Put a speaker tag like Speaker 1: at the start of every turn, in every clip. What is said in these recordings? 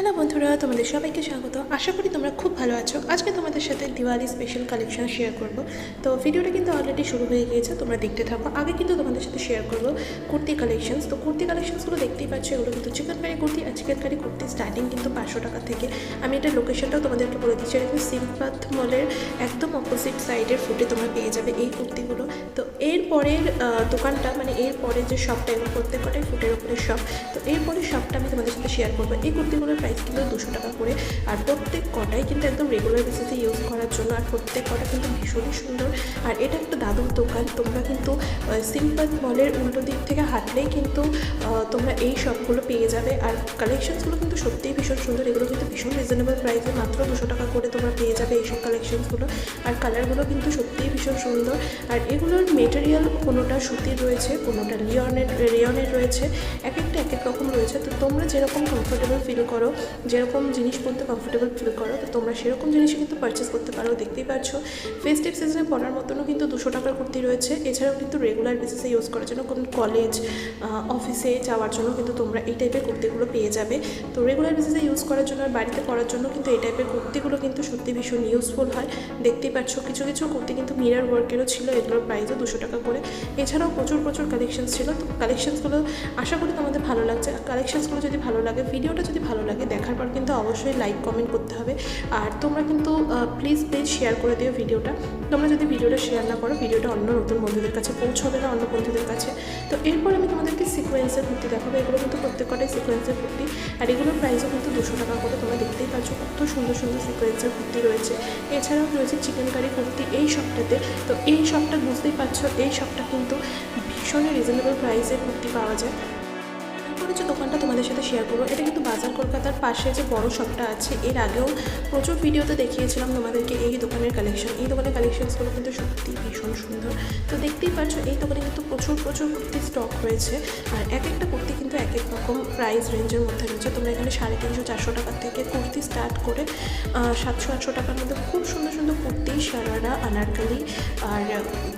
Speaker 1: Hello বন্ধুরা, তোমাদের সবাইকে স্বাগত। আশা করি তোমরা খুব ভালো আছো। আজকে তোমাদের সাথে দিওয়ালি স্পেশাল কালেকশন শেয়ার করব। তো ভিডিওটা কিন্তু অলরেডি শুরু হয়ে গিয়েছে, তোমরা দেখতে থাকো। আগে কিন্তু তোমাদের সাথে শেয়ার করব কুর্তি কালেকশনস। তো কুর্তি কালেকশনসগুলো দেখতেই পাচ্ছ, এগুলো কিন্তু চিকেনকারি কুর্তি। আর চিকেনকারি কুর্তি স্টার্টিং কিন্তু 500 টাকা থেকে। আমি এটার লোকেশনটাও তোমাদেরকে বলে দিচ্ছি। এটা সিম্পাথ মলের একদম অপোজিট সাইডের ফুটে তোমরা পেয়ে যাবে এই কুর্তিগুলো। তো এর পরের দোকানটা, মানে এর পরে যে শপটা, এবং প্রত্যেক কটাই ফুটের ওপরে শপ। তো এরপরে শপটা আমি তোমাদের সাথে শেয়ার করবো। এই কুর্তিগুলোর প্রাইস কিন্তু 200 টাকা করে। আর প্রত্যেক কটাই কিন্তু একদম রেগুলার বেসিসে ইউজ করার জন্য। আর প্রত্যেক কটা কিন্তু ভীষণই সুন্দর। আর এটা একটা দাদুর দোকান। তোমরা কিন্তু সিম্পাথ মলের উল্টো দিক থেকে হাঁটলেই কিন্তু তোমরা এই শপগুলো পেয়ে যাবে। আর কালেকশনসগুলো কিন্তু সত্যিই ভীষণ সুন্দর। এগুলো কিন্তু ভীষণ রিজনেবল প্রাইসে, মাত্র 200 টাকা করে তোমরা পেয়ে যাবে এইসব কালেকশনসগুলো। আর কালারগুলো কিন্তু সত্যিই ভীষণ সুন্দর। আর এগুলোর মেটেরিয়াল কোনোটা সুতির রয়েছে, কোনোটা রেয়নের রয়েছে, এক এক রকম রয়েছে। তো তোমরা যেরকম কমফোর্টেবল ফিল করো, যেরকম জিনিস পরতে কমফোর্টেবল ফিল করো, তো তোমরা সেরকম জিনিসই কিন্তু পারচেস করতে পারো। দেখতেই পাচ্ছ ফেস্টিভ সিজনে পরার মতনও কিন্তু 200 টাকার কুর্তি রয়েছে। এছাড়াও কিন্তু রেগুলার বেসিসে ইউজ করার জন্য, কোন কলেজ অফিসে যাওয়ার জন্য কিন্তু তোমরা এই টাইপের কুর্তিগুলো পেয়ে যাবে। তো রেগুলার বেসিসে ইউজ করার জন্য আর বাড়িতে পরার জন্য কিন্তু এই টাইপের কুর্তিগুলো কিন্তু সত্যি ভীষণ ইউজফুল হয়। দেখতেই পাচ্ছ কিছু কিছু কুর্তি কিন্তু মিরর ওয়ার্কেরও ছিল, এগুলোর প্রাইসও 200 টাকা করে। এছাড়াও প্রচুর কালেকশনস ছিল। তো কালেকশনসগুলো আশা করি তোমাদের ভালো লাগছে। কালেকশনসগুলো যদি ভালো লাগে, ভিডিওটা যদি ভালো লাগে, দেখার পর কিন্তু অবশ্যই লাইক কমেন্ট করতে হবে। আর তোমরা কিন্তু প্লিজ শেয়ার করে দিও ভিডিওটা। তোমরা যদি ভিডিওটা শেয়ার না করো, ভিডিওটা অন্য নতুন বন্ধুদের কাছে পৌঁছবে না, অন্য বন্ধুদের কাছে। তো এরপর আমি তোমাদেরকে সিকোয়েন্সের কুর্তি দেখাবো। এগুলো কিন্তু প্রত্যেকটাই সিকোয়েন্সের কুর্তি। আর এগুলোর প্রাইসও কিন্তু 200 টাকা করে। তোমরা দেখতেই পাচ্ছ কত সুন্দর সুন্দর সিকোয়েন্সের কুর্তি রয়েছে। এছাড়াও রয়েছে চিকেনকারি কুর্তি এই শপটাতে। তো এই শপটা বুঝতেই পারছো, এই শপটা কিন্তু ভীষণই রিজনেবল প্রাইসে কুর্তি পাওয়া যায়। যে দোকানটা তোমাদের সাথে শেয়ার করবো, এটা কিন্তু বাজার কলকাতার পাশে যে বড় শপটা আছে। এর আগেও প্রচুর ভিডিওতে দেখিয়েছিলাম তোমাদেরকে এই দোকানের কালেকশন। এই দোকানের কালেকশনসগুলো কিন্তু সত্যি ভীষণ সুন্দর। তো দেখতেই পাচ্ছ এই দোকানে কিন্তু প্রচুর কুর্তি স্টক রয়েছে। আর এক একটা কুর্তি কিন্তু এক এক রকম প্রাইস রেঞ্জের মধ্যে রয়েছে। তোমরা এখানে 350-400 টাকার থেকে কুর্তি স্টার্ট করে 700-800 টাকার মধ্যে খুব সুন্দর সুন্দর কুর্তি, সারারা, আনারকালি আর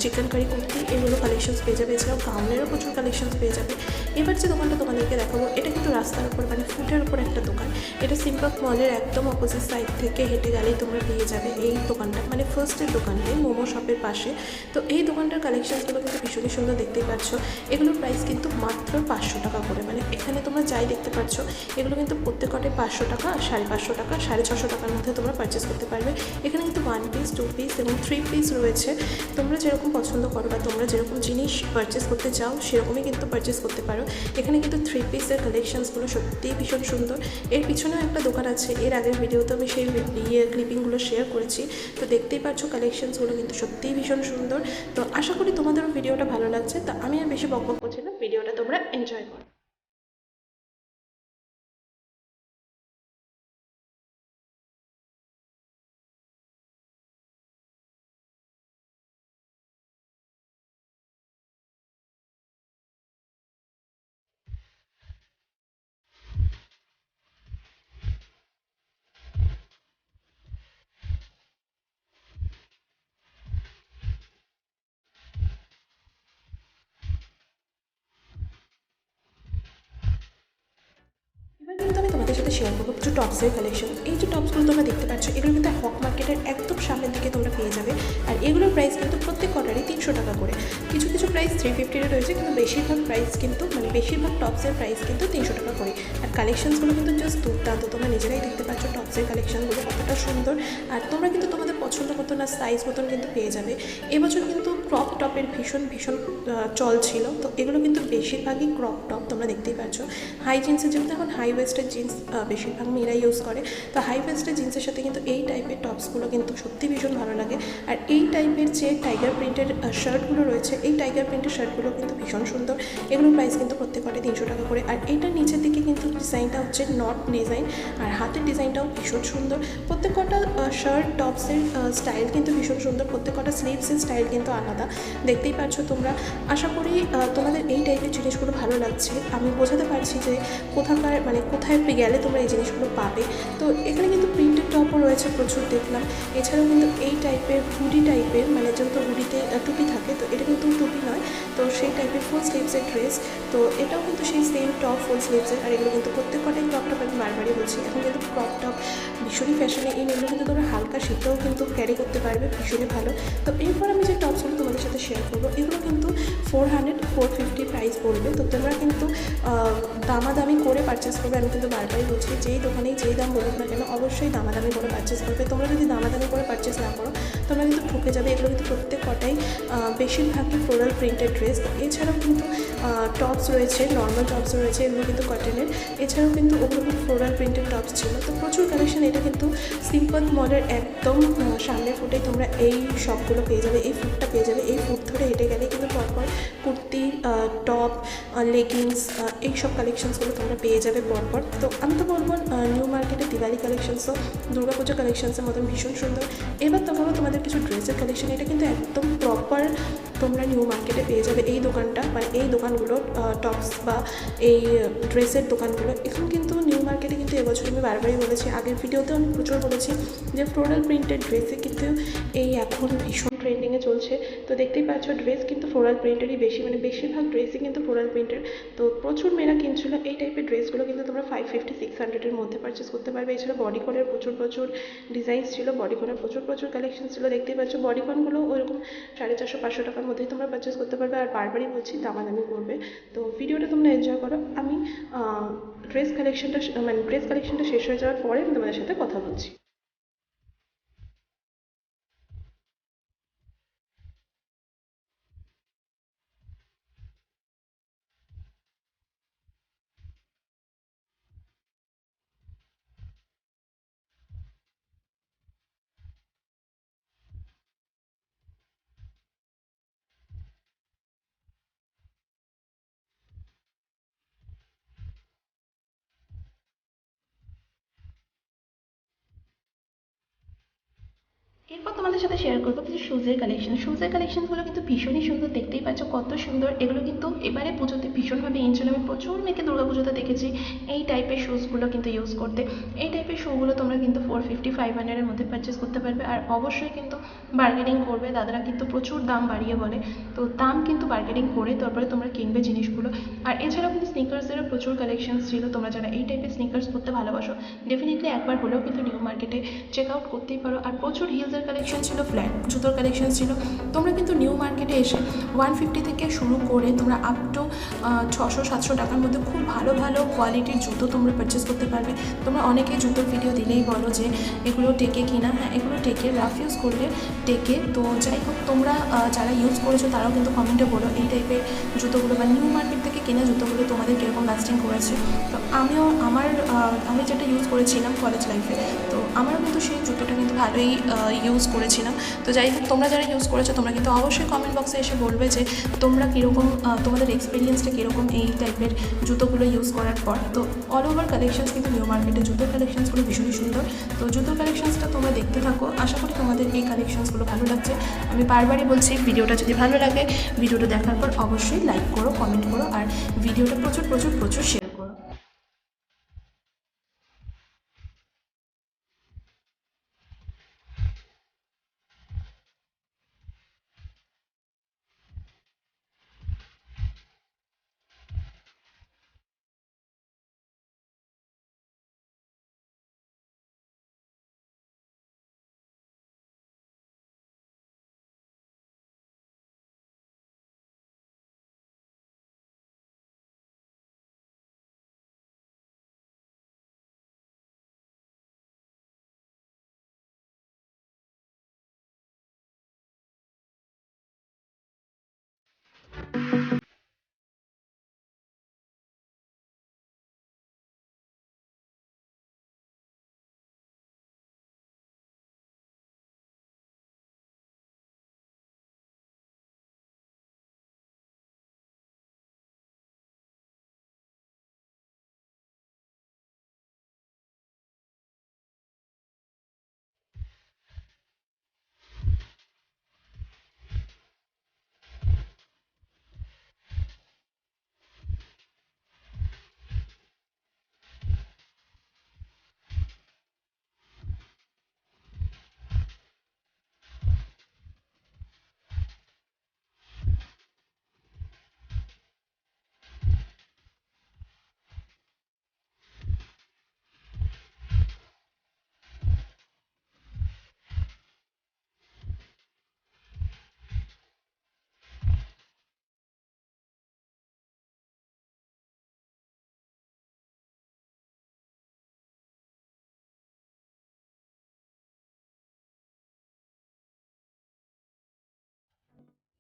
Speaker 1: চিকেনকারি কুর্তি, এগুলো কালেকশনস পেয়ে যাবে। এছাড়াও গাউনেরও প্রচুর কালেকশনস পেয়ে যাবে। এবার যে দোকানটা তোমাদেরকে দেখাবো, এটা কিন্তু রাস্তার উপর, মানে ফুটের উপর একটা দোকান। এটা সিম্পাথ মলের একদম অপোজিট সাইড থেকে হেঁটে গেলেই তোমরা পেয়ে যাবে এই দোকানটা, মানে ফার্স্টের দোকানটাই মোমো শপের পাশে। তো এই দোকানটার কালেকশনসগুলো কিন্তু ভীষণই সুন্দর। দেখতেই পাচ্ছ এগুলোর প্রাইস কিন্তু মাত্র 500 টাকা করে। মানে এখানে তোমরা যাই দেখতে পাচ্ছ, এগুলো কিন্তু প্রত্যেকটাই 500 টাকা, 550 টাকা, 650 টাকার মধ্যে তোমরা পারচেস করতে পারবে। এখানে কিন্তু 1 পিস, 2 পিস এবং 3 পিস রয়েছে। তোমরা যেরকম পছন্দ করো বা তোমরা যেরকম জিনিস পারচেস করতে চাও, সেরকমই কিন্তু পারচেস করতে পারো। এখানে কিন্তু 3 পিসের কালেকশনসগুলো সত্যিই ভীষণ সুন্দর। এর পিছনেও একটা দোকান আছে, এর আগের ভিডিওতে আমি সেই ক্লিপিংগুলো শেয়ার করেছি। তো দেখতেই পাচ্ছ কালেকশনসগুলো কিন্তু সত্যিই ভীষণ সুন্দর। তো আশা করি তোমাদেরও ভিডিওটা ভালো লাগছে। তো আমি আর বেশি বকবক করছি না, ভিডিওটা তোমরা এনজয় করো। এবার কিন্তু আমি তোমাদের সাথে শেয়ার করবো কিছু টপসের কালেকশন। এই যে টপসগুলো তোমরা দেখতে পাচ্ছ, এগুলো কিন্তু হক মার্কেটের একদম সামনের দিকে তোমরা পেয়ে যাবে। আর এগুলোর প্রাইস কিন্তু প্রত্যেক কটারই 300 টাকা করে। কিছু কিছু প্রাইস 350 রয়েছে, কিন্তু বেশিরভাগ প্রাইস কিন্তু, মানে বেশিরভাগ টপসের প্রাইস কিন্তু 300 টাকা করে। আর কালেকশনসগুলো কিন্তু জাস্ট দুর্দান্ত। তোমরা নিজেরাই দেখতে পাচ্ছ টপসের কালেকশনগুলো কতটা সুন্দর। আর তোমরা কিন্তু তোমাদের পছন্দ মতন আর সাইজ মতন কিন্তু পেয়ে যাবে। এবছর কিন্তু ক্রপ টপের ভীষণ চল ছিল। তো এগুলো কিন্তু বেশিরভাগই ক্রপ টপ, তোমরা দেখতেই পাচ্ছ। হাই জিন্সের, যেহেতু এখন হাই ওয়েস্টের জিন্স বেশিরভাগ মেয়েরা ইউজ করে, তো হাই ওয়েস্টের জিন্সের সাথে কিন্তু এই টাইপের টপসগুলো কিন্তু সত্যি ভীষণ ভালো লাগে। আর এই টাইপের যে টাইগার প্রিন্টের শার্টগুলো রয়েছে, এই টাইগার প্রিন্টের শার্টগুলো কিন্তু ভীষণ সুন্দর। এগুলোর প্রাইস কিন্তু প্রত্যেকটাই 300 টাকা করে। আর এইটার নিচের দিকে কিন্তু ডিজাইনটা হচ্ছে নট ডিজাইন, আর হাতের ডিজাইনটাও ভীষণ সুন্দর। প্রত্যেকটা শার্ট টপসের স্টাইল কিন্তু ভীষণ সুন্দর। প্রত্যেকটা স্লিভসের স্টাইল কিন্তু আলাদা, দেখতেই পাচ্ছ তোমরা। আশা করি তোমাদের এই টাইপের জিনিসগুলো ভালো লাগছে। আমি বোঝাতে পারছি যে কোথাকার, মানে কোথায় গেলে গেলে তোমরা এই জিনিসগুলো পাবে। তো এখানে কিন্তু প্রিন্টেড টপও রয়েছে প্রচুর দেখলাম। এছাড়াও কিন্তু এই টাইপের হুডি টাইপের, মানে যেহেতু হুডিতে টুপি থাকে, তো এটা কিন্তু টুপি নয়, তো সেই টাইপের ফুল স্লিভসের ড্রেস। তো এটাও কিন্তু সেই সেম টপ ফুল স্লিভসের। আর এগুলো কিন্তু প্রত্যেক কটাই ক্রপ টপ, আমি বারবারই বলছি এখন কিন্তু ক্রপ টপ ভীষণই ফ্যাশনে। এই এগুলো কিন্তু তোমরা হালকা শীতেও কিন্তু ক্যারি করতে পারবে, ভীষণই ভালো। তো এরপর আমি যে টপসগুলো তোমাদের সাথে শেয়ার করবো, এগুলো কিন্তু 450 প্রাইস পড়বে। তো তোমরা কিন্তু দামাদামি করে পারচেস করবে। আমি কিন্তু বারবারই বলছি, যেই দোকানেই যেই দাম বলুক না কেন, অবশ্যই দামাদামি করে পারচেস করবে। তোমরা যদি দামাদামি করে পারচেস না করো, তোমরা কিন্তু ঠকে যাবে। এগুলো কিন্তু প্রত্যেক কটাই বেশিরভাগই ফ্লোরাল প্রিন্টেড ড্রেস। এছাড়াও কিন্তু টপস রয়েছে, নর্মাল টপস রয়েছে, এগুলো কিন্তু কটনের। এছাড়াও কিন্তু ওগুলো কিন্তু ফ্লোরাল প্রিন্টেড টপস ছিল। তো প্রচুর কালেকশন। এটা কিন্তু সিম্পল মলের একদম সামনের ফুটেই তোমরা এই শপগুলো পেয়ে যাবে, এই ফুটটা পেয়ে যাবে। এই ফুট ধরে হেঁটে গেলে কিন্তু পরপর কুর্তি, টপ, লেগিংস, এই সব কালেকশনসগুলো তোমরা পেয়ে যাবে পরপর। তো আমি তো বলবো নিউ মার্কেটে দিওয়ালি কালেকশনসও দুর্গাপুজো কালেকশনসের মতন ভীষণ সুন্দর। এবার দেখাবো তোমাদের কিছু ড্রেসের কালেকশন। এটা কিন্তু একদম প্রপার তোমরা নিউ মার্কেটে পেয়ে যাবে এই দোকানটা, মানে এই দোকানগুলো, টপস বা এই ড্রেসের দোকানগুলো। এখন কিন্তু নিউ মার্কেটে কিন্তু এবছর আমি বারবারই বলেছি, আগের ভিডিওতেও আমি প্রচুর বলেছি যে ফ্লোরাল প্রিন্টেড ড্রেসে কিন্তু এই এখন ভীষণ ট্রেন্ডিংয়ে চলছে। তো দেখতেই পাচ্ছ ড্রেস কিন্তু ফ্লোরাল প্রিন্টেরই বেশি, মানে বেশিরভাগ ড্রেসই কিন্তু ফ্লোরাল প্রিন্টের। তো প্রচুর মেয়েরা কিনছিল এই টাইপের ড্রেসগুলো, কিন্তু তোমরা 550-600-এর মধ্যে পারচেস করতে পারবে। এছাড়া বডিকনের প্রচুর ডিজাইনস ছিল, বডিকনের প্রচুর কালেকশন ছিল। দেখতেই পাচ্ছ বডিকনগুলো ওইরকম 450-500 টাকার মধ্যেই তোমরা পারচেস করতে পারবে। আর বারবারই বলছি দামাদামি করবে। তো ভিডিওটা তোমরা এনজয় করো। আমি ড্রেস কালেকশনটা শেষ হয়ে যাওয়ার পরে আমি তোমাদের সাথে কথা বলছি। এরপর তোমাদের সাথে শেয়ার করবো কিছু শুজের কালেকশন। শুজের কালেকশনগুলো কিন্তু ভীষণই সুন্দর, দেখতেই পাচ্ছ কত সুন্দর। এগুলো কিন্তু এবারে পুজোতে ভীষণভাবে ইন ছিল। আমি প্রচুর মেয়েকে দুর্গাপুজোতে দেখেছি এই টাইপের শুজগুলো কিন্তু ইউজ করতে। এই টাইপের শুগুলো তোমরা কিন্তু 450-500-এর মধ্যে পারচেস করতে পারবে। আর অবশ্যই কিন্তু বার্গেনিং করবে, দাদারা কিন্তু প্রচুর দাম বাড়িয়ে বলে। তো দাম কিন্তু বার্গেনিং করে তারপরে তোমরা কিনবে জিনিসগুলো। আর এছাড়াও কিন্তু স্নিকার্সেরও প্রচুর কালেকশনস ছিল। তোমরা যারা এই টাইপের স্নিকার্স পরতে ভালোবাসো, ডেফিনেটলি একবার হলেও কিন্তু নিউ মার্কেটে চেক আউট করতেই পারো। আর প্রচুর হিলসের কালেকশন ছিল, ফ্ল্যাট জুতোর কালেকশন ছিল। তোমরা কিন্তু নিউ মার্কেটে এসে 150 থেকে শুরু করে তোমরা আপ টু 600-700 টাকার মধ্যে খুব ভালো ভালো কোয়ালিটির জুতো তোমরা পারচেস করতে পারবে। তোমরা অনেকেই জুতোর ভিডিও দিলেই বলো যে এগুলো টেকে কিনা। হ্যাঁ, এগুলো টেকে, রাফ ইউজ করলে টেকে। তো যাই হোক, তোমরা যারা ইউজ করেছো তারাও কিন্তু কমেন্টে বলো এই টাইপের জুতোগুলো বা নিউ মার্কেট থেকে কেনা জুতোগুলো তোমাদের কীরকম লাস্টিং করেছে। তো আমি যেটা ইউজ করেছিলাম কলেজ লাইফে, তো আমারও কিন্তু সেই জুতোটা কিন্তু ভালোই ইউজ করেছিলাম। তো যাই হোক, তোমরা যারা ইউজ করেছো তোমরা কিন্তু অবশ্যই কমেন্ট বক্সে এসে বলবে যে তোমরা কীরকম, তোমাদের এক্সপিরিয়েন্সটা কীরকম এই টাইপের জুতোগুলো ইউজ করার পর। তো অল ওভার কালেকশনস কিন্তু নিউ মার্কেটে জুতোর কালেকশনসগুলো ভীষণই সুন্দর। তো জুতোর কালেকশনসটা তোমরা দেখতে থাকো, আশা করি তোমাদের এই কালেকশনসগুলো ভালো লাগছে। আমি বারবারই বলছি, ভিডিওটা যদি ভালো লাগে, ভিডিওটা দেখার পর অবশ্যই লাইক করো, কমেন্ট করো, আর ভিডিওটা প্রচুর শেয়ার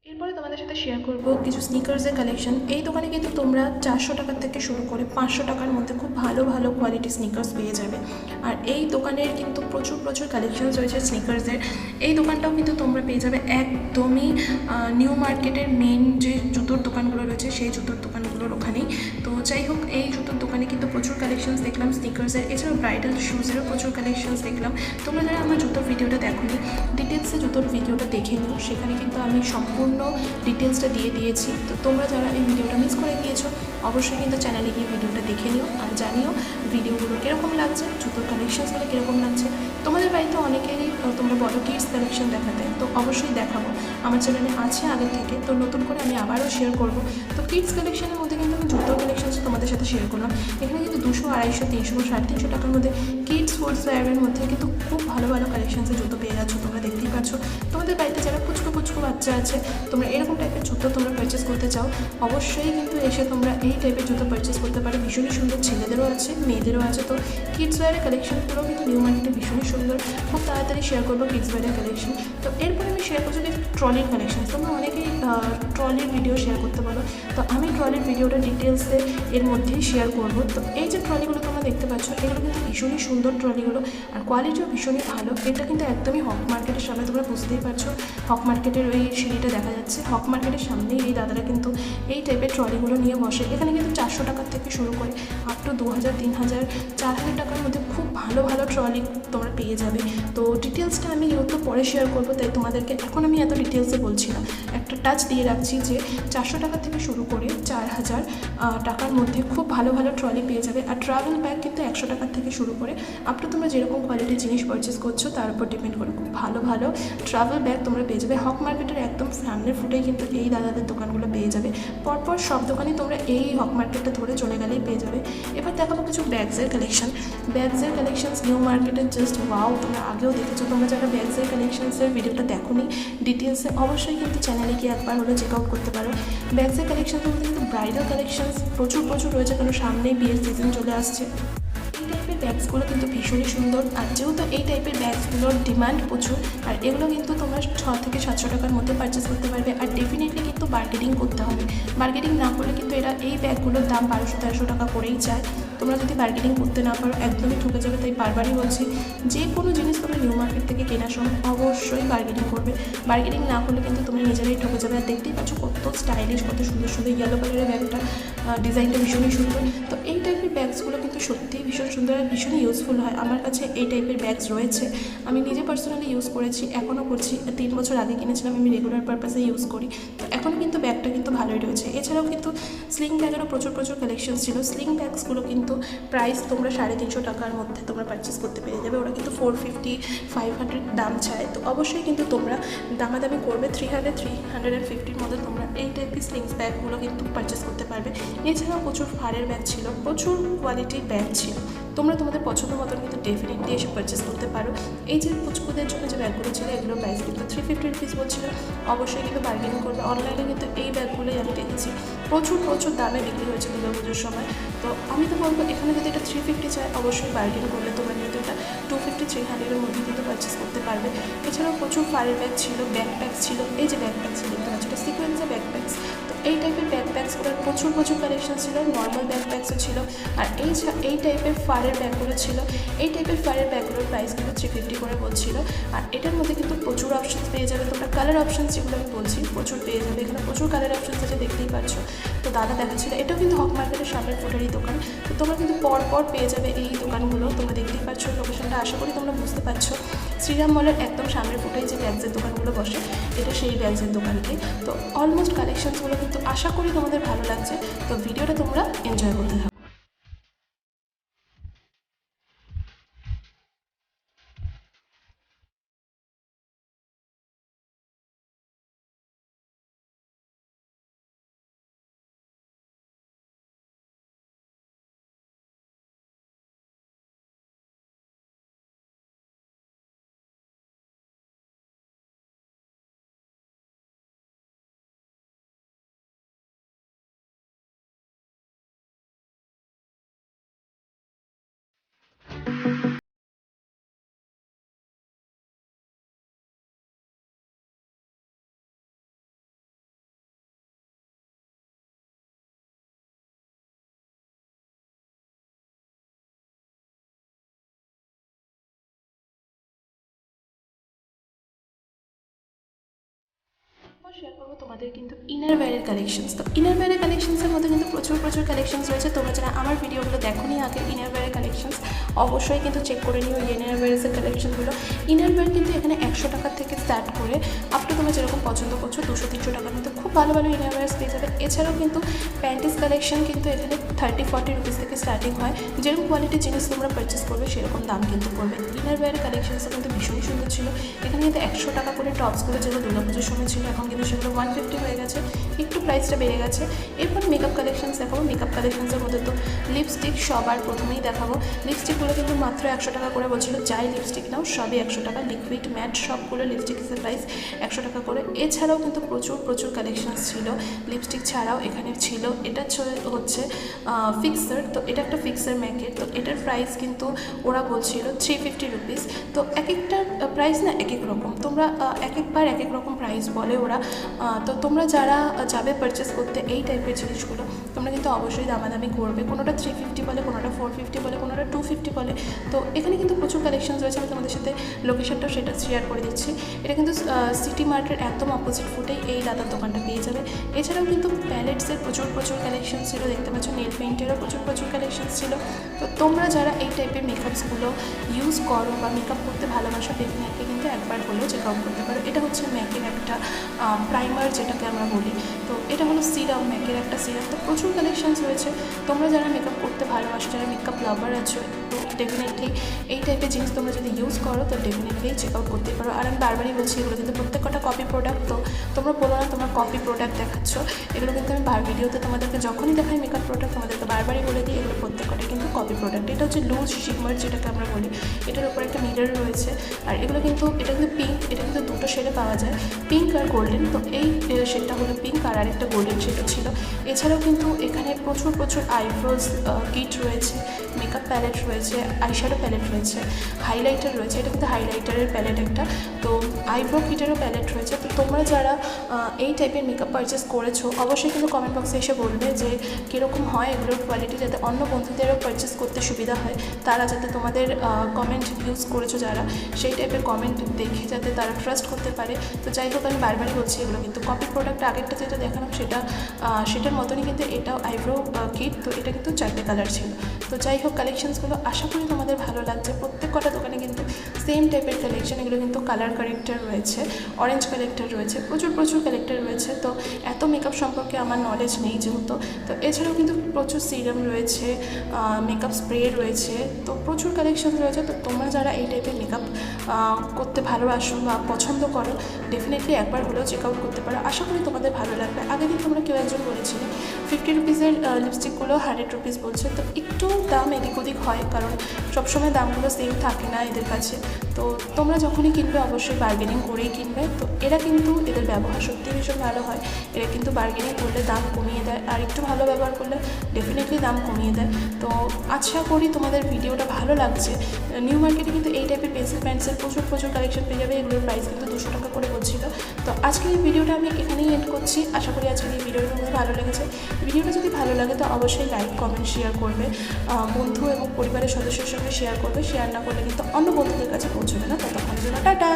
Speaker 1: এরপরে তোমাদের সাথে শেয়ার করব কিছু স্নিকার্সের কালেকশন। এই দোকানে কিন্তু তোমরা 400 টাকার থেকে শুরু করে 500 টাকার মধ্যে খুব ভালো ভালো কোয়ালিটি স্নিকার্স পেয়ে যাবে। আর এই দোকানের কিন্তু প্রচুর প্রচুর কালেকশনস রয়েছে স্নিকার্সের। এই দোকানটাও কিন্তু তোমরা পেয়ে যাবে একদমই নিউ মার্কেটের মেন যে জুতোর দোকানগুলো রয়েছে সেই জুতোর দোকানগুলোর ওখানেই। তো যাই হোক, এই জুতোর দোকানে কিন্তু প্রচুর কালেকশনস দেখলাম স্নিকার্সের, এছাড়াও ব্রাইডাল শুজেরও প্রচুর কালেকশনস দেখলাম। তোমরা যারা আমার জুতোর ভিডিওটা দেখোনি, ডিটেলসে জুতোর ভিডিওটা দেখে নিও, সেখানে কিন্তু আমি সম্পূর্ণ ডিটেলসটা দিয়ে দিয়েছি। তো তোমরা যারা এই ভিডিওটা মিস করে গিয়েছো, অবশ্যই কিন্তু চ্যানেলে গিয়ে ভিডিওটা দেখে নিও আর জানিও ভিডিওগুলো কীরকম লাগছে, জুতোর কালেকশনসগুলো কীরকম লাগছে। তোমাদের বাড়িতে অনেকেরই তোমরা বলো কিডস কালেকশন দেখাতে, তো অবশ্যই দেখাবো, আমার চ্যানেলে আছে আগে থেকে। তো নতুন করে আমি আবারও শেয়ার করব। তো কিডস কালেকশনের মধ্যে কিন্তু আমি জুতোর কালেকশনস তোমাদের সাথে শেয়ার করলাম। এখানে কিন্তু 200, 250, 300, 350 টাকার মধ্যে কিডস ফুটওয়্যারের মধ্যে কিন্তু খুব ভালো ভালো কালেকশনসের জুতো পেয়ে যাচ্ছ। তোমরা দেখতেই পাচ্ছ, তোমাদের বাড়িতে যারা পুচকু পুচকু বাচ্চা আছে, তোমরা এরকম টাইপের জুতো তোমরা পারচেস করতে চাও, অবশ্যই কিন্তু এসে তোমরা এই টাইপের জুতো পারচেস করতে পারো। ভীষণই সুন্দর, ছেলেদেরও আছে মেয়েদেরও আছে। তো কিডস ওয়্যারের কালেকশনগুলো কিন্তু নিউ মার্কেটে ভীষণই সুন্দর। খুব তাড়াতাড়ি শেয়ার করবো কিডস ওয়্যারের কালেকশন। তো এরপরে আমি শেয়ার করছি যে ট্রলির কালেকশন। তোমরা অনেকেই ট্রলির ভিডিও শেয়ার করতে পারো, তো আমি ট্রলির ভিডিওটা ডিটেলসে এর মধ্যেই শেয়ার করবো। তো এই যে ট্রলিগুলো তোমরা দেখতে পাচ্ছ, এগুলো কিন্তু ভীষণই সুন্দর ট্রলিগুলো, আর কোয়ালিটিও ভীষণই ভালো। এটা কিন্তু একদমই হক মার্কেটের সামনে, তোমরা বুঝতেই পারছো হক মার্কেটের ওই সিঁড়িটা দেখা যাচ্ছে। হক মার্কেটের সামনেই এই দাদারা কিন্তু এই টাইপের ট্রলিগুলো নিয়ে বসে। এখানে কিন্তু 400 টাকার থেকে শুরু করে আপ টু 2000, 3000, 4000 টাকার মধ্যে খুব ভালো ভালো ট্রলি তোমরা পেয়ে যাবে। তো ডিটেলসটা আমি যেহেতু পরে শেয়ার করবো, তাই তোমাদেরকে এখন আমি এত ডিটেলসে বলছি না, একটা টাচ দিয়ে রাখছি যে 400 টাকা থেকে শুরু করে 4000 টাকার মধ্যে খুব ভালো ভালো ট্রলি পেয়ে যাবে। আর ট্রাভেল ব্যাগ কিন্তু 100 টাকার থেকে শুরু করে আপ টু তোমরা যেরকম কোয়ালিটির জিনিস পারচেস করছো তার উপর ডিপেন্ড করে খুব ভালো ভালো ট্রাভেল ব্যাগ তোমরা পেয়ে যাবে। হক মার্কেটের একদম সামনের ফুটেই কিন্তু এই দাদাদের দোকানগুলো পেয়ে যাবে। পরপর সব দোকানই তোমরা এই হক মার্কেটটা ধরে চলে গেলেই পেয়ে যাবে। এবার দেখাবো কিছু ব্যাগসের কালেকশন। ব্যাগসের কালেকশনস নিউ মার্কেটের জাস্ট ওয়াও, তোমরা আগেও দেখেছো। তোমরা যারা ব্যাগসের কালেকশনসের ভিডিওটা দেখোনি ডিটেলসে, অবশ্যই কিন্তু চ্যানেলে গিয়ে একবার হলো চেক আউট করতে পারো। ব্যাগসের কালেকশন বলতে কিন্তু ব্রাইডাল কালেকশনস প্রচুর প্রচুর রয়েছে, কারণ সামনেই বিয়ের সিজন চলে আসছে। এই টাইপের ব্যাগসগুলো কিন্তু ভীষণই সুন্দর, আর যেহেতু এই টাইপের ব্যাগসগুলোর ডিমান্ড প্রচুর, আর এগুলো কিন্তু তোমরা 6 থেকে 700 টাকার মধ্যে পারচেস করতে পারবে। আর ডেফিনেটলি কিন্তু বার্গেনিং করতে হবে, বার্গেনিং না করলে কিন্তু এরা এই ব্যাগগুলোর দাম 1200-1300 টাকা করেই চায়। তোমরা যদি বার্গেনিং করতে না পারো একদমই ঠকে যাবে। তাই বারবারই বলছি, যে কোনো জিনিস তোমরা নিউ মার্কেট থেকে কেনার সময় অবশ্যই বার্গেনিং করবে। বার্গেনিং না করলে কিন্তু তোমরা নিজেরাই ঠকে যাবে। আর দেখতেই পাচ্ছ কত স্টাইলিশ, কত সুন্দর সুন্দর ইয়েলো কালারের ব্যাগটা, ডিজাইনটা ভীষণই সুন্দর। তো এই টাইপের ব্যাগসগুলো কিন্তু সত্যিই ভীষণ সুন্দর আর ভীষণই ইউজফুল হয়। আমার কাছে এই টাইপের ব্যাগস রয়েছে, আমি নিজে পার্সোনালি ইউজ করেছি, এখনও করছি। 3 বছর আগে কিনেছিলাম, আমি রেগুলার পারপাসে ইউজ করি। তো এখন কিন্তু ব্যাগটা কিন্তু ভালোই রয়েছে। এছাড়াও কিন্তু স্লিং ব্যাগেরও প্রচুর প্রচুর কালেকশন ছিল। স্লিং ব্যাগসগুলো কিন্তু প্রাইস তোমরা 350 টাকার মধ্যে তোমরা পারচেস করতে পেরে যাবে। ওরা কিন্তু 450, 500 দাম চায়। তো অবশ্যই কিন্তু তোমরা দামাদামি করবে, 300, 350-র মধ্যে তোমরা এই টাইপের স্লিংস ব্যাগগুলো কিন্তু পারচেস করতে পারবে। এছাড়াও প্রচুর ফারের ব্যাগ ছিল, প্রচুর কোয়ালিটির ব্যাগ ছিল। তোমরা তোমাদের পছন্দ মতন কিন্তু ডেফিনেটলি এসে পারচেস করতে পারো। এই যে পুচকুদের জন্য যে ব্যাগগুলো ছিল, এগুলোর প্রাইস কিন্তু 350 রুপিস বলছিল। অবশ্যই কিন্তু বার্গেনিং করবে। অনলাইনে কিন্তু এই ব্যাগগুলোই আমি দেখেছি প্রচুর প্রচুর দামে বিক্রি হয়েছে দুর্গাপুজোর সময়। তো আমি তো বলবো, এখানে যদি এটা 350 চায়, অবশ্যই বার্গেন করলে তোমরা কিন্তু এটা 250, 300-এর মধ্যে কিন্তু পারচেস করতে পারবে। এছাড়াও প্রচুর ফারের ব্যাগ ছিল, ব্যাকপ্যাক ছিল। এই যে ব্যাকপ্যাকস দেখতে পাচ্ছ, এটা সিকোয়েন্সের ব্যাকপ্যাকস। তো এই টাইপের ব্যাকপ্যাকসগুলোর প্রচুর প্রচুর কালেকশন ছিল, নর্মাল ব্যাকপ্যাকসও ছিল। আর এই টাইপের ফারের ব্যাগগুলো ছিল। এই টাইপের ফারের ব্যাগগুলোর প্রাইস কিন্তু 350 করে বলছিল। আর এটার মধ্যে কিন্তু প্রচুর অপশানস পেয়ে যাবে তোমরা। কালার অপশানস যেগুলো আমি বলছি প্রচুর পেয়ে যাবে, এখানে প্রচুর কালার অপশানস আছে, দেখতেই পাচ্ছ। তো দাদা দেখাচ্ছিল, এটাও কিন্তু হক মার্কেটের সামনের ফুটারই দোকান। তো তোমরা কিন্তু পর পেয়ে যাবে এই দোকানগুলো। তোমরা দেখতেই পাচ্ছ লোকেশনটা, আশা করি তোমরা বুঝতে পারছো। শ্রীরাম মলের একদম সামনের ফুটাই যে ব্যাগসের দোকানগুলো বসে, এটা সেই ব্যাগসের দোকানটি। তো অলমোস্ট কালেকশনসগুলো কিন্তু আশা করি তোমাদের ভালো লাগছে। তো ভিডিওটা তোমরা এনজয় করতে থাকো। শেয়ার করবো তোমাদের কিন্তু ইনার ওয়্যারের কালেকশনস। তো ইনার ওয়্যারের কালেকশনসের মধ্যে কিন্তু প্রচুর কালেকশনস রয়েছে। তোমরা যারা আমার ভিডিওগুলো দেখোনি আগে ইনার ওয়্যারের কালেকশনস, অবশ্যই কিন্তু চেক করে নিও ইনার ওয়্যারের কালেকশনগুলো। ইনার ওয়্যার কিন্তু এখানে 100 টাকা থেকে স্টার্ট করে আপ টু তোমরা যেরকম পছন্দ করছো 200-300 টাকার মধ্যে খুব ভালো ইনার ওয়্যার্স পেয়ে যাবে। এছাড়াও কিন্তু প্যান্টিস কালেকশন কিন্তু এখানে 30-40 রুপিস থেকে স্টার্টিং হয়। যেরকম কোয়ালিটির জিনিস তোমরা পারচেস করবে সেরকম দাম কিন্তু পড়বে। ইনার ওয়্যারের কালেকশনসও কিন্তু ভীষণই সুন্দর ছিল। এখানে কিন্তু 100 টাকা করে টপসগুলো যেগুলো দুর্গাপুজোর সময় ছিল এখন কিন্তু সেগুলো 150 হয়ে গেছে, একটু প্রাইসটা বেড়ে গেছে। এরপর মেকআপ কালেকশনস দেখাবো। মেকআপ কালেকশনসের মধ্যে তো লিপস্টিক সবার প্রথমেই দেখাবো। লিপস্টিকগুলো কিন্তু মাত্র 100 টাকা করে বলছিল। যাই লিপস্টিক নাও সবই 100 টাকা, লিকুইড ম্যাট সবগুলো লিপস্টিকের প্রাইস 100 টাকা করে। এছাড়াও কিন্তু প্রচুর কালেকশনস ছিল লিপস্টিক ছাড়াও। এখানে ছিল এটা হচ্ছে ফিক্সার। তো এটা একটা ফিক্সার ম্যাকের। তো এটার প্রাইস কিন্তু ওরা বলছিল 350 রুপিস। তো এক একটার প্রাইস না এক এক রকম, তোমরা এক একবার এক এক রকম প্রাইস বলে ওরা। তো তোমরা যারা যাবে পারচেস করতে এই টাইপের জিনিসগুলো তোমরা কিন্তু অবশ্যই দামাদামি করবে। কোনোটা 350 বলে, কোনোটা 450 বলে, কোনোটা 250 বলে। তো এখানে কিন্তু প্রচুর কালেকশনস রয়েছে। আমি তোমাদের সাথে লোকেশনটাও সেটা শেয়ার করে দিচ্ছি। এটা কিন্তু সিটি মার্টের একদম অপোজিট ফুটেই এই দাদার দোকানটা পেয়ে যাবে। এছাড়াও কিন্তু প্যালেটসের প্রচুর কালেকশন ছিল, দেখতে পাচ্ছ। নেল পেইন্টেরও প্রচুর কালেকশন ছিল। তো তোমরা যারা এই টাইপের মেকআপসগুলো ইউজ করো বা মেকআপ করতে ভালোবাসো ডেফিনেটলি কিন্তু একবার হলেও চেক আউট করতে পারো। এটা হচ্ছে ম্যাকের একটা প্রাইমার যেটাকে আমরা বলি। তো এটা হলো সিরাম, ম্যাকের একটা সিরাম। তো প্রচুর কালেকশনস রয়েছে। তোমরা যারা মেকআপ করতে ভালোবাসো, যারা মেকআপ লাভার আছো, তো ডেফিনেটলি এই টাইপের জিনিস তোমরা যদি ইউজ করো তো ডেফিনেটলি চেক আউট করতে পারো। আর আমি বারবারই বলছি এগুলো কিন্তু প্রত্যেকটা কপি প্রোডাক্ট। তো তোমরা বলো না তোমরা কপি প্রোডাক্ট দেখাচ্ছ, এগুলো কিন্তু আমি ভিডিওতে তোমাদেরকে যখনই দেখাই মেকআপ প্রোডাক্ট তোমাদেরকে বারবারই বলে দিই এগুলো প্রত্যেকটাই কিন্তু কপি প্রোডাক্ট। এটা হচ্ছে লুজ শিমার যেটাকে আমরা বলি। এটার উপর একটা মিরর রয়েছে। আর এগুলো কিন্তু এটা কিন্তু পিঙ্ক, এটা কিন্তু দুটো শেডে পাওয়া যায়, পিঙ্ক আর গোল্ডেন। তো এই শেডটা হলো পিঙ্ক আর আরেকটা গোল্ডেন শেডও ছিল। এছাড়াও কিন্তু এখানে প্রচুর আইব্রোজ কিট রয়েছে, মেকআপ প্যালেট রয়েছে, আইশ্যাডো প্যালেট রয়েছে, হাইলাইটার রয়েছে। এটা কিন্তু হাইলাইটারের প্যালেট একটা। তো আইব্রো কিটেরও প্যালেট রয়েছে। তো তোমরা যারা এই টাইপের মেকআপ পারচেস করেছো অবশ্যই কিন্তু কমেন্ট বক্সে এসে বলবে যে কীরকম হয় এগুলোর কোয়ালিটি, যাতে অন্য বন্ধুদেরও পারচেস করতে সুবিধা হয়। তারা যাতে তোমাদের কমেন্ট ইউজ করেছো যারা, সেই টাইপের কমেন্ট দেখে যাতে তারা ট্রাস্ট করতে পারে। তো যাই হোক আমি বারবারই বলছি এগুলো কিন্তু কপি প্রোডাক্ট। আগেরটা যেটা দেখালাম সেটার মতনই কিন্তু এটাও আইব্রো কিট। তো এটা কিন্তু 4টে কালার ছিল। তো যাই হোক কালেকশনসগুলো আশা করি তোমাদের ভালো লাগছে। প্রত্যেক কটা দোকানে কিন্তু সেম টাইপের কালেকশন। এগুলো কিন্তু কালার কারেক্টার রয়েছে, অরেঞ্জ কালেক্টার রয়েছে, প্রচুর কালেক্টার রয়েছে। তো এত মেকআপ সম্পর্কে আমার নলেজ নেই যেহেতু। তো এছাড়াও কিন্তু প্রচুর সিরাম রয়েছে, মেকআপ স্প্রে রয়েছে। তো প্রচুর কালেকশন রয়েছে। তো তোমরা যারা এই টাইপের মেকআপ করতে ভালোবাসো বা পছন্দ করো ডেফিনেটলি একবার হলেও চেক আউট করতে পারো। আশা করি তোমাদের ভালো লাগবে। আগের দিন তোমরা কেউ একজন বলেছিলে 50 রুপিসের লিপস্টিকগুলো 100 রুপিস বলছে। তো একটু দাম এদিক ওদিক হয়, কারণ সবসময় দামগুলো সেম থাকে না এদের কাছে। তো তোমরা যখনই কিনবে অবশ্যই বার্গেনিং করেই কিনবে। তো এরা কিন্তু এদের ব্যবহার সত্যি ভীষণ ভালো হয়। এরা কিন্তু বার্গেনিং করলে দাম কমিয়ে দেয়, আর একটু ভালো ব্যবহার করলে ডেফিনেটলি দাম কমিয়ে দেয়। তো আশা করি তোমাদের ভিডিওটা ভালো লাগছে। নিউ মার্কেটে কিন্তু এই টাইপের পেন্সিল প্যান্টসের প্রচুর কালেকশন পেয়ে যাবে। এগুলোর প্রাইস কিন্তু 200 টাকা করে বলছিল। তো আজকের এই ভিডিওটা আমি এখানেই এন্ড করছি। আশা করি আজকের এই ভিডিওটা তোমাদের ভালো লেগেছে। ভিডিওটা যদি ভালো লাগে তো অবশ্যই লাইক, কমেন্ট, শেয়ার করবে। বন্ধু এবং পরিবারের সদস্যের সঙ্গে শেয়ার করবে। শেয়ার না করলে কিন্তু অন্য বন্ধুদের কাছে পৌঁছবে না। ততক্ষণের জন্য টাটা।